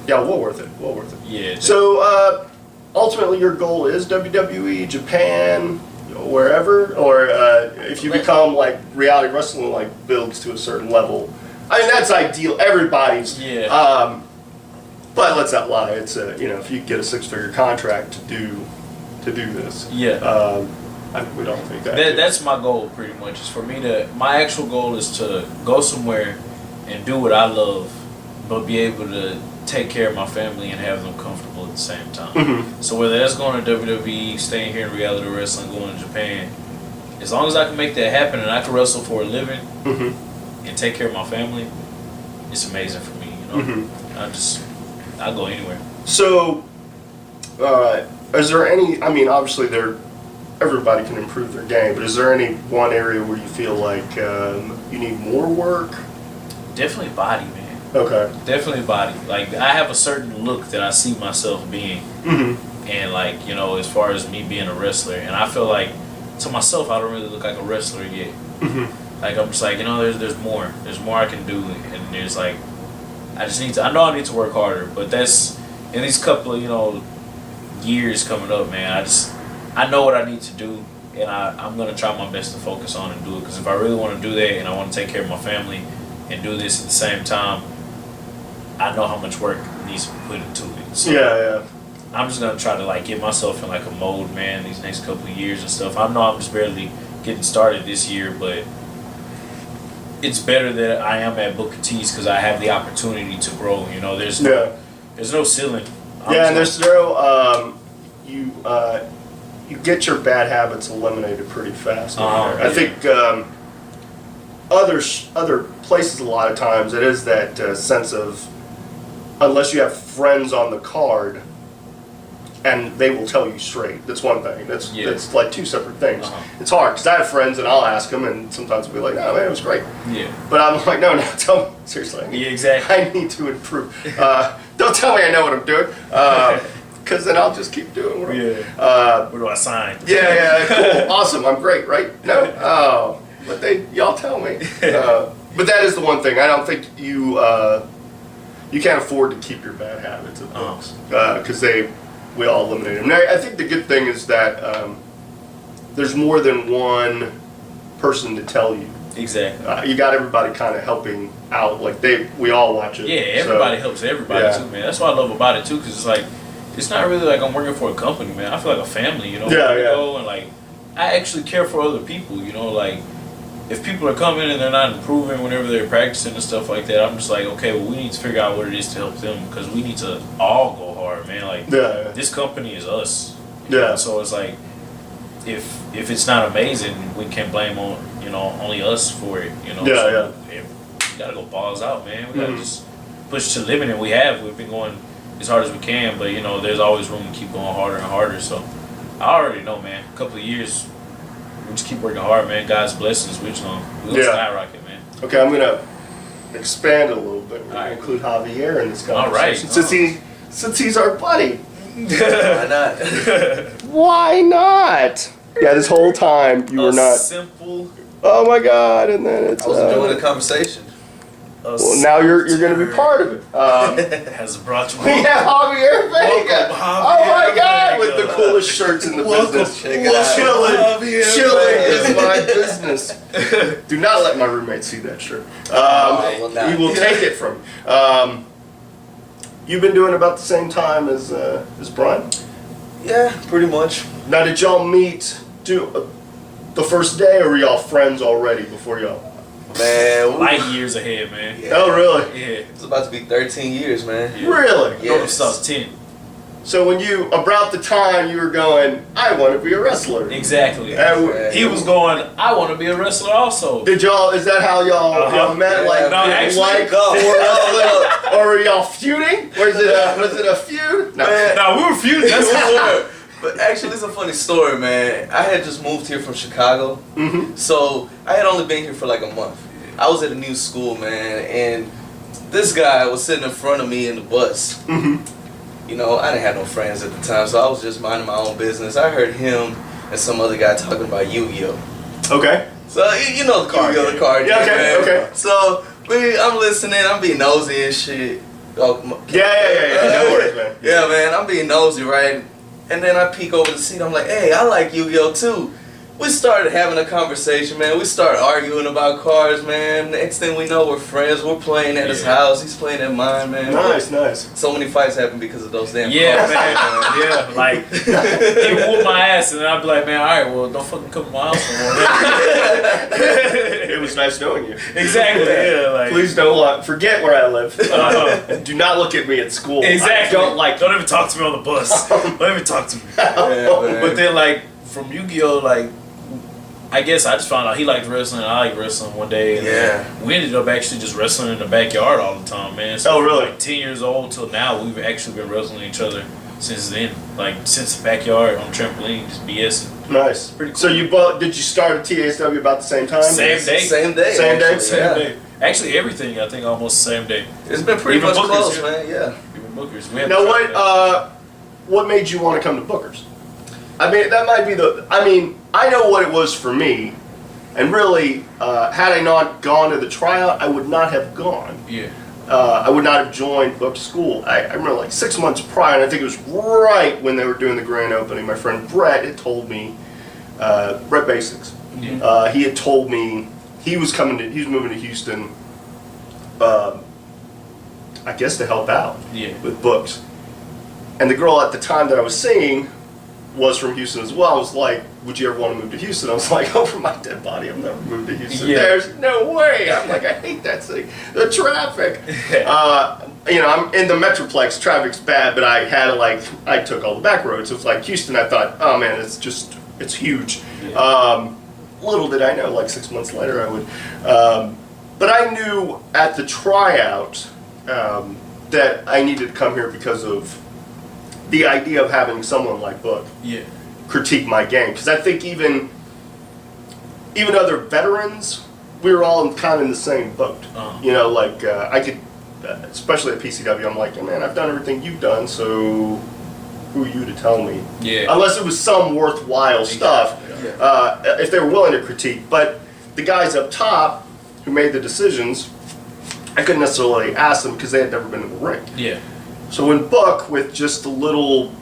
Well worth it. Well worth it. Yeah. So ultimately, your goal is WWE, Japan, wherever, or if you become like reality wrestling, like builds to a certain level. I mean, that's ideal. Everybody's. But let's not lie. It's if you get a 6-figure contract to do this. We don't think that. That's my goal, pretty much. Is for me to. My actual goal is to go somewhere and do what I love, but be able to take care of my family and have them comfortable at the same time. So whether that's going to WWE, staying here in reality wrestling, going to Japan, as long as I can make that happen and I can wrestle for a living and take care of my family, it's amazing for me. I'll go anywhere. So, is there any? I mean, obviously, everybody can improve their game, but is there any one area where you feel like you need more work? Definitely body, man. Okay. Definitely body. Like I have a certain look that I see myself being, and like as far as me being a wrestler, and I feel like to myself I don't really look like a wrestler yet. Like I'm just like there's more I can do, and there's like I know I need to work harder, but that's in these couple of years coming up, man. I know what I need to do, and I'm gonna try my best to focus on and do it, because if I really want to do that and I want to take care of my family and do this at the same time, I know how much work needs to be put into it. So I'm just gonna try to like get myself in like a mode, man, these next couple of years and stuff. I know I'm just barely getting started this year, but it's better that I am at Booker T's because I have the opportunity to grow. You know, there's no ceiling. Yeah, and there's no you get your bad habits eliminated pretty fast. I think other places a lot of times it is that sense of, unless you have friends on the card and they will tell you straight. That's one thing. That's like two separate things. It's hard because I have friends and I'll ask them and sometimes they'll be like, "No, man, it was great." Yeah. But I'm like, "No, tell me seriously. Yeah, exactly. I need to improve. Don't tell me I know what I'm doing, because then I'll just keep doing what I'm doing." Where do I sign? Yeah, cool, awesome, I'm great, right? No, oh, but y'all tell me. But that is the one thing. I don't think you can't afford to keep your bad habits at books because we all eliminate them. Now, I think the good thing is that there's more than one person to tell you. Exactly. You got everybody kind of helping out. Like we all watch it. Yeah, everybody helps everybody too, man. That's what I love about it too, because it's like, it's not really like I'm working for a company, man. I feel like a family, you know. And like, I actually care for other people, you know. Like, if people are coming and they're not improving whenever they're practicing and stuff like that, I'm just like, okay, well, we need to figure out what it is to help them, because we need to all go hard, man. Like, this company is us. Yeah. So it's like, if it's not amazing, we can't blame only us for it, you know. We gotta go balls out, man. We gotta just push to the limit, and we've been going as hard as we can, but you know, there's always room to keep going harder and harder. So I already know, man. A couple of years, we just keep working hard, man. God's blessings, we're gonna skyrocket, man. Okay, I'm gonna expand it a little bit. We're gonna include Javier in this conversation. Since he's our buddy. Why not? Why not? Yeah, this whole time you were not simple. Oh my God! And then it's. I was enjoying the conversation. Well, now you're going to be part of it. Has brought you. We have Javier Vega. Oh my God! With the coolest shirts in the business. Chilling is my business. Do not let my roommate see that shirt. He will take it from me. You've been doing about the same time as Bryan? Yeah, pretty much. Now, did y'all meet the first day, or were y'all friends already before y'all? Man, light years ahead, man. Yeah. Oh, really? Yeah. It's about to be 13 years, man. Yeah. Really? Yeah. Since I was 10. So when about the time you were going, I want to be a wrestler. Exactly. He was going, I want to be a wrestler also. Is that how y'all met? Yeah. Like, no, actually, or were y'all feuding? Was it a feud? No, we were feuding. That's for But actually, it's a funny story, man. I had just moved here from Chicago, so I had only been here for like a month. I was at a new school, man, and this guy was sitting in front of me in the bus. You know, I didn't have no friends at the time, so I was just minding my own business. I heard him and some other guy talking about Yu-Gi-Oh. Okay. So, you know the card game. The card game, man. Okay. So, I'm listening, I'm being nosy and shit. Oh, yeah. No worries, man. Yeah, man, I'm being nosy, right? And then I peek over the seat, I'm like, hey, I like Yu-Gi-Oh too. We started having a conversation, man. We started arguing about cards, man. Next thing we know, we're friends. We're playing at his house. He's playing at mine, man. Nice. So many fights happen because of those damn cards. Man. Yeah, like, he would whoop my ass, and I'd be like, man, all right, well, don't fucking come to my house no more. It was nice knowing you. Exactly, yeah. Like, please don't forget where I live. And do not look at me at school. Exactly. Don't even talk to me on the bus. Don't even talk to me. Yeah, but then, like, from Yu-Gi-Oh, like, I guess I just found out he liked wrestling and I liked wrestling one day. And we ended up actually just wrestling in the backyard all the time, man. So really? From like 10 years old till now, we've actually been wrestling each other since then. Like, since the backyard on trampoline, just BS. Nice. Pretty cool. So did you start at TSW about the same time? Same day. Same day. Same day. Actually, everything, I think, almost the same day. It's been pretty much close, man. Yeah. Even Booker's. Now, what made you want to come to Booker's? I mean, that might be I know what it was for me, and really, had I not gone to the tryout, I would not have gone. Yeah. I would not have joined Book School. I remember like 6 months prior, and I think it was right when they were doing the grand opening, my friend Brett had told me, Brett Basics, he had told me he was moving to Houston, I guess to help out with books. And the girl at the time that I was seeing was from Houston as well, was like, would you ever want to move to Houston? I was like, oh, for my dead body, I've never moved to Houston. Yeah. There's no way. I'm like, I hate that city. The traffic. I'm in the Metroplex, traffic's bad, but I had I took all the back roads. It was like Houston, I thought, oh man, it's huge. Yeah. Little did I know, like 6 months later I would. But I knew at the tryout that I needed to come here because of the idea of having someone like Book critique my game. Because I think even other veterans, we were all kind of in the same boat. I could, especially at PCW, I'm like, man, I've done everything you've done, so who are you to tell me? Yeah. Unless it was some worthwhile stuff, if they were willing to critique. But the guys up top who made the decisions, I couldn't necessarily ask them because they had never been in the ring. Yeah. So in Book, with just a little,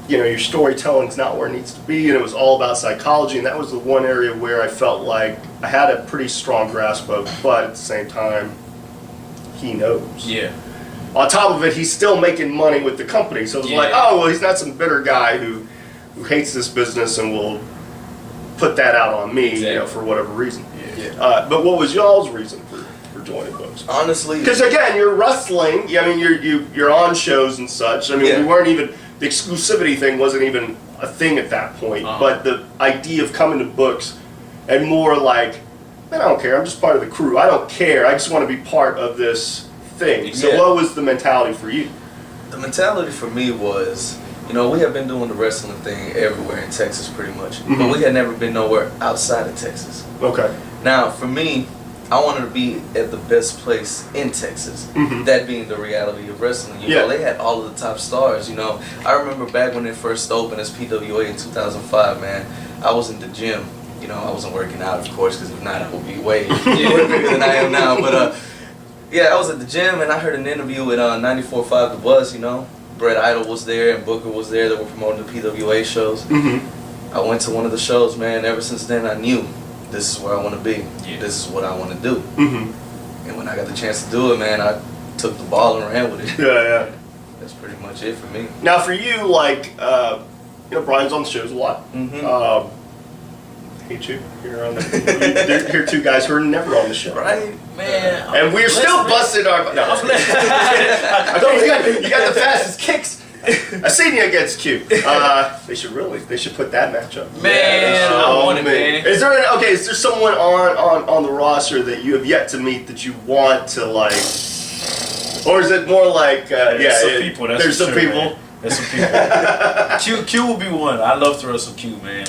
your storytelling's not where it needs to be, and it was all about psychology, and that was the one area where I felt like I had a pretty strong grasp of, but at the same time, he knows. Yeah. On top of it, he's still making money with the company, so it was like, oh, well, he's not some bitter guy who hates this business and will put that out on me, for whatever reason. Yeah. But what was y'all's reason for joining Books? Honestly, Because again, you're wrestling. I mean, you're on shows and such. I mean, we weren't even, the exclusivity thing wasn't even a thing at that point. But the idea of coming to Books and more like, man, I don't care. I'm just part of the crew. I don't care. I just want to be part of this thing. So what was the mentality for you? The mentality for me was, we have been doing the wrestling thing everywhere in Texas pretty much, but we had never been nowhere outside of Texas. Okay. Now, for me, I wanted to be at the best place in Texas, that being the reality of wrestling. They had all of the top stars, I remember back when it first opened as PWA in 2005, man, I was in the gym. I wasn't working out, of course, because if not, I would be way bigger than I am now. But, I was at the gym, and I heard an interview with 94.5 The Buzz, Brett Idol was there, and Booker was there. They were promoting the PWA shows. I went to one of the shows, man. Ever since then, I knew this is where I want to be. This is what I want to do. And when I got the chance to do it, man, I took the ball and ran with it. Yeah. That's pretty much it for me. Now, for you, Brian's on the shows a lot. Hate you. You're on the, you're two guys who are never on the show. Right? Man. And we're still busting our... No, I don't you got the fastest kicks. I seen you against Q. They should put that match up. Man, I want it, man. Is there someone on the roster that you have yet to meet that you want to or is it more like there's some people, there's some people. Man. There's some people. Q will be one. I love to wrestle Q, man.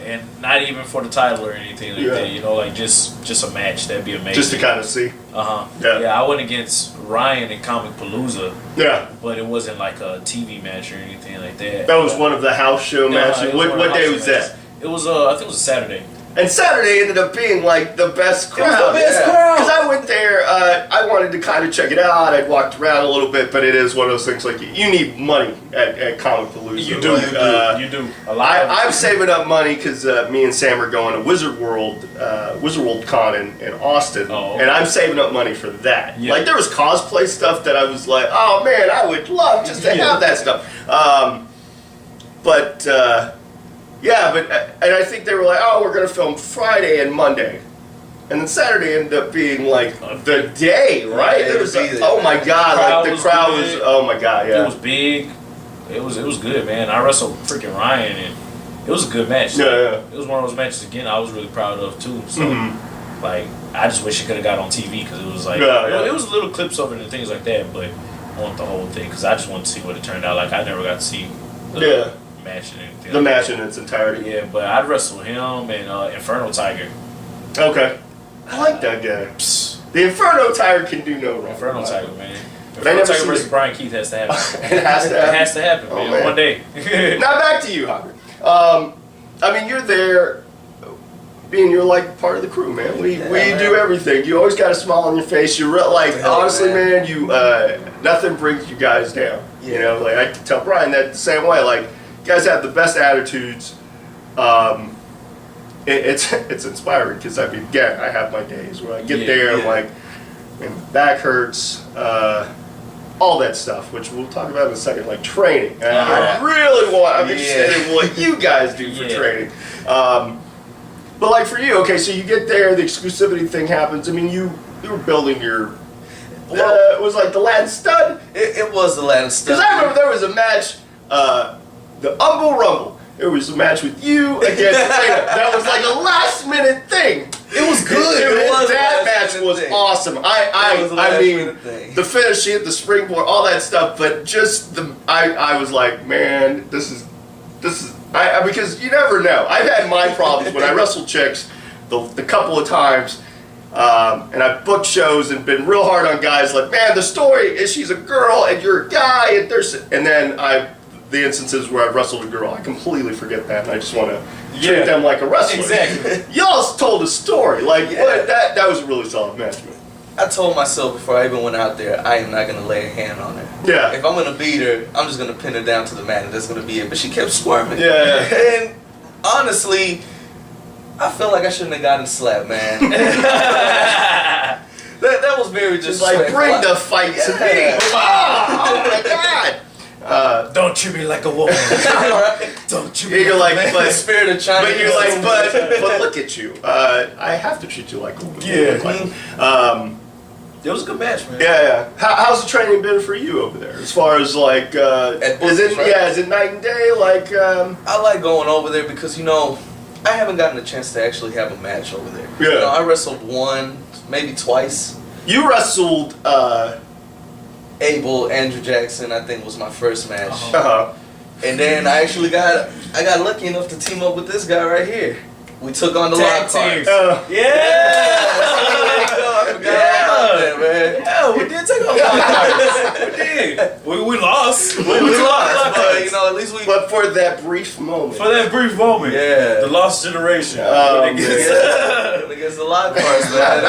And not even for the title or anything like that. Just a match. That'd be amazing. Just to kind of see. Yeah, I went against Ryan in Comic Palooza. Yeah. But it wasn't like a TV match or anything like that. That was one of the house show matches. What day was that? It was I think it was a Saturday. And Saturday ended up being like the best crowd. Because I went there, I wanted to kind of check it out. I'd walked around a little bit, but it is one of those things like you need money at Comic Palooza. You do. A lot. I'm saving up money because me and Sam are going to Wizard World Con in Austin, and I'm saving up money for that. Yeah. Like there was cosplay stuff that I was like, oh man, I would love just to have that stuff. And I think they were like, oh, we're going to film Friday and Monday. And then Saturday ended up being like the day, right? It was oh my God, like the crowd was, oh my God, yeah. It was big. It was good, man. I wrestled freaking Ryan, and it was a good match. Yeah. It was one of those matches, again, I was really proud of, too. So, I just wish it could have got on TV, because it was like, it was little clips of it and things like that, but I want the whole thing, because I just want to see what it turned out like. I never got to see the match and anything. The match in its entirety. Yeah, but I'd wrestle him and Inferno Tiger. Okay. I like that guy. The Inferno Tiger can do no wrong. Inferno Tiger, man. Inferno Tiger versus Bryan Keith has to happen. It has to happen. It has to happen, man. One day. Now back to you, Javier. I mean, you're there, you're like part of the crew, man. We do everything. You always got a smile on your face. You're honestly, man. You nothing brings you guys down. You know, like I can tell Brian that the same way. Like, you guys have the best attitudes. It's inspiring because I mean, I have my days where I get there, I'm like, man, my back hurts. all that stuff, which we'll talk about in a second, like training. And I really want, I'm interested in what you guys do for training. But like for you, okay, so you get there, the exclusivity thing happens. I mean, you were building your, it was like the Latin stud? It was the Latin stud. Because I remember there was a match, the Umble Rumble. It was a match with you against Dana. That was like a last minute thing. It was good. That match was awesome. I mean, the finish, she hit the springboard, all that stuff. But just I was like, man, this is, because you never know. I've had my problems when I wrestled chicks, the couple of times, and I've booked shows and been real hard on guys. Like, man, the story is she's a girl and you're a guy, and then the instances where I've wrestled a girl, I completely forget that, and I just want to treat them like a wrestler. Exactly. Y'all told a story. Like, what, that was a really solid match, man. I told myself before I even went out there, I am not going to lay a hand on her. Yeah. If I'm going to beat her, I'm just going to pin her down to the mat, and that's going to be it. But she kept squirming. Yeah. And honestly, I felt like I shouldn't have gotten slapped, man. that was very Just disrespectful. like, bring the fight to me. Oh my God. Don't treat me like a woman. Right? Don't treat me You're like, The spirit of China. but you're like, but look at you. I have to treat you like a woman. Yeah. It was a good match, man. Yeah. How's the training been for you over there? As far as like, is it night and day? Like, I like going over there because, I haven't gotten a chance to actually have a match over there. Yeah. I wrestled one, maybe twice. you wrestled. Abel Andrew Jackson, I think, was my first match. Uh-huh. And then I actually got lucky enough to team up with this guy right here. We took on the Tag live card. teams. I forgot about that, man. Yeah, we did take off my cards. We did. We lost. We lost, but at least we. But for that brief moment. For that brief moment. Yeah. The lost generation. Against the live cards, man.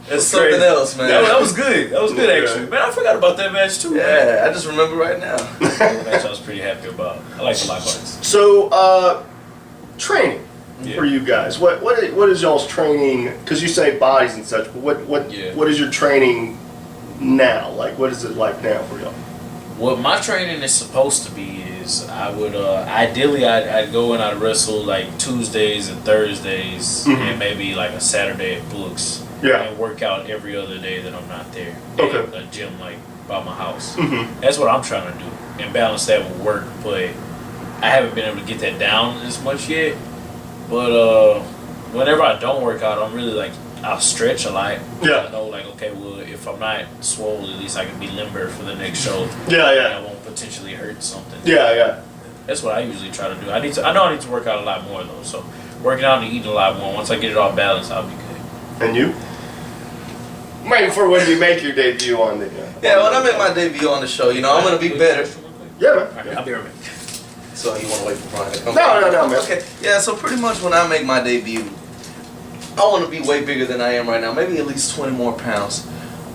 That's something crazy. else, man. That was good. That was good, actually. Man, I forgot about that match, too. Man. Yeah, I just remember right now. That match I was pretty happy about. I like the live cards. So, training Yeah. for you guys. What is y'all's training? Because you say bodies and such, but what is your training now? Like, what is it like now for y'all? What my training is supposed to be is I would ideally I'd go and I'd wrestle like Tuesdays and Thursdays and maybe like a Saturday at Books. Yeah. And work out every other day that I'm not there. Okay. At a gym like by my house. That's what I'm trying to do and balance that with work. But I haven't been able to get that down as much yet. But whenever I don't work out, I'm really like I'll stretch a lot. Yeah. I know like okay, well if I'm not swole, at least I can be limber for the next show. Yeah. And I won't potentially hurt something. Yeah. That's what I usually try to do. I know I need to work out a lot more though. So working out and eating a lot more. Once I get it all balanced, I'll be good. And you? I'm waiting for when you make your debut on the. Yeah, when I make my debut on the show, I'm gonna be better. Yeah, man. Alright, I'll be right back. So you want to wait for Bryan to come? No, man. Okay. Yeah. So pretty much when I make my debut, I want to be way bigger than I am right now. Maybe at least 20 more pounds.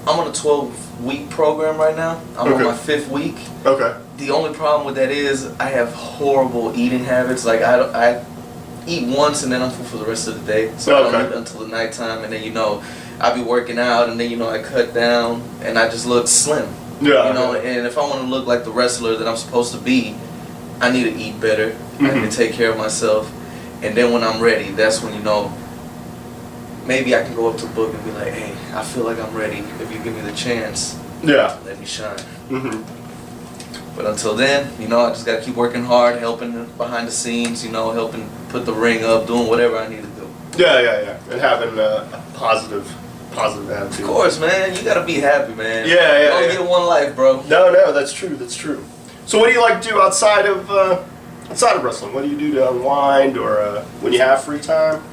I'm on a 12-week program right now. I'm on my 5th week. Okay. The only problem with that is I have horrible eating habits. Like I eat once and then I'm full for the rest of the day. So I don't eat until the nighttime, and then I be working out, and then I cut down, and I just look slim. Yeah. And if I want to look like the wrestler that I'm supposed to be, I need to eat better. I need to take care of myself, and then when I'm ready, that's when maybe I can go up to Book and be like, hey, I feel like I'm ready. If you give me the chance, let me shine. But until then, I just gotta keep working hard, helping behind the scenes, helping put the ring up, doing whatever I need to do. Yeah. And having a positive attitude. Of course, man. You gotta be happy, man. Yeah. You only get one life, bro. No, that's true. So what do you like to do outside of wrestling? What do you do to unwind or when you have free time?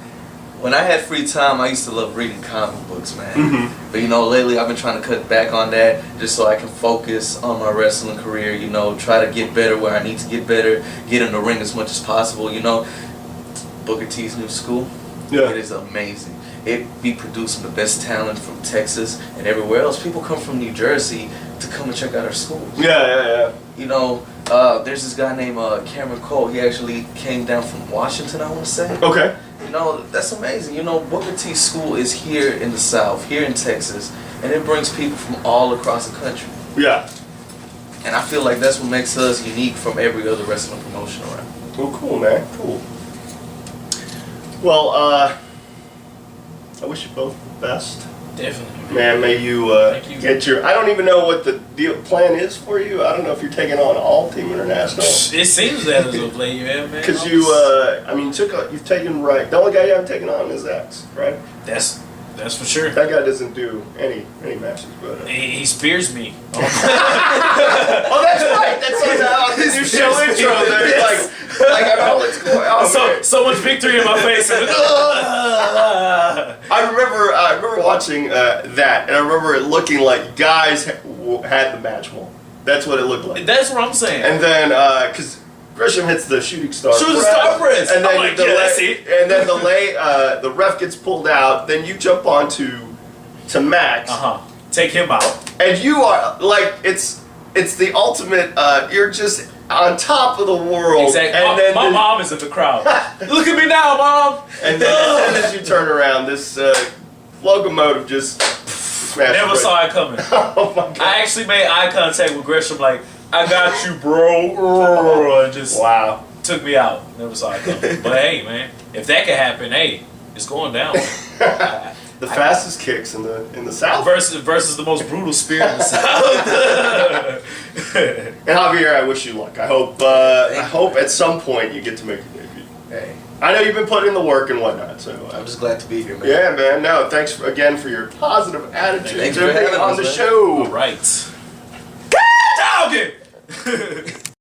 When I had free time, I used to love reading comic books, man. But lately I've been trying to cut back on that just so I can focus on my wrestling career. Try to get better where I need to get better, get in the ring as much as possible. Booker T's new school. Yeah. It is amazing. It be producing the best talent from Texas and everywhere else. People come from New Jersey to come and check out our schools. Yeah. There's this guy named Cameron Cole. He actually came down from Washington, I want to say. Okay. That's amazing. Booker T's school is here in the South, here in Texas, and it brings people from all across the country. Yeah. And I feel like that's what makes us unique from every other wrestling promotion around. Well, cool, man. Cool. Well, I wish you both the best. Definitely. Man, may you, Thank you. get your... I don't even know what the plan is for you. I don't know if you're taking on all Team International. It seems that as a play, yeah, man. Because you, I mean, you've taken right. The only guy you haven't taken on is X, right? That's for sure. That guy doesn't do any matches, but. He spears me. Oh, that's right. That's on the new show intro. There, like I know what's going on. So much victory in my face. I remember watching that, and I remember it looking like guys had the match wall. That's what it looked like. That's what I'm saying. And then, because Gresham hits the shooting star press. and then I'm like, that's it. And then the ref gets pulled out. Then you jump onto Max. Take him out. And you are like it's the ultimate. You're just on top of the world. Exactly. And then my mom is in the crowd. Look at me now, Mom. And then as you turn around, this locomotive just smashed. Never saw it coming. Oh my god! I actually made eye contact with Gresham, like, I got you, bro. And just took me out. Never saw it coming. But hey, man, if that can happen, hey, it's going down. The fastest kicks in the South versus the most brutal spear in the South. And Javier, I wish you luck. I hope at some point you get to make your debut. Hey, I know you've been putting in the work and whatnot, so I'm just glad to be here, man. yeah, man. No, thanks again for your positive attitude Thanks to for being having on us, the man. show. All right. Dog it!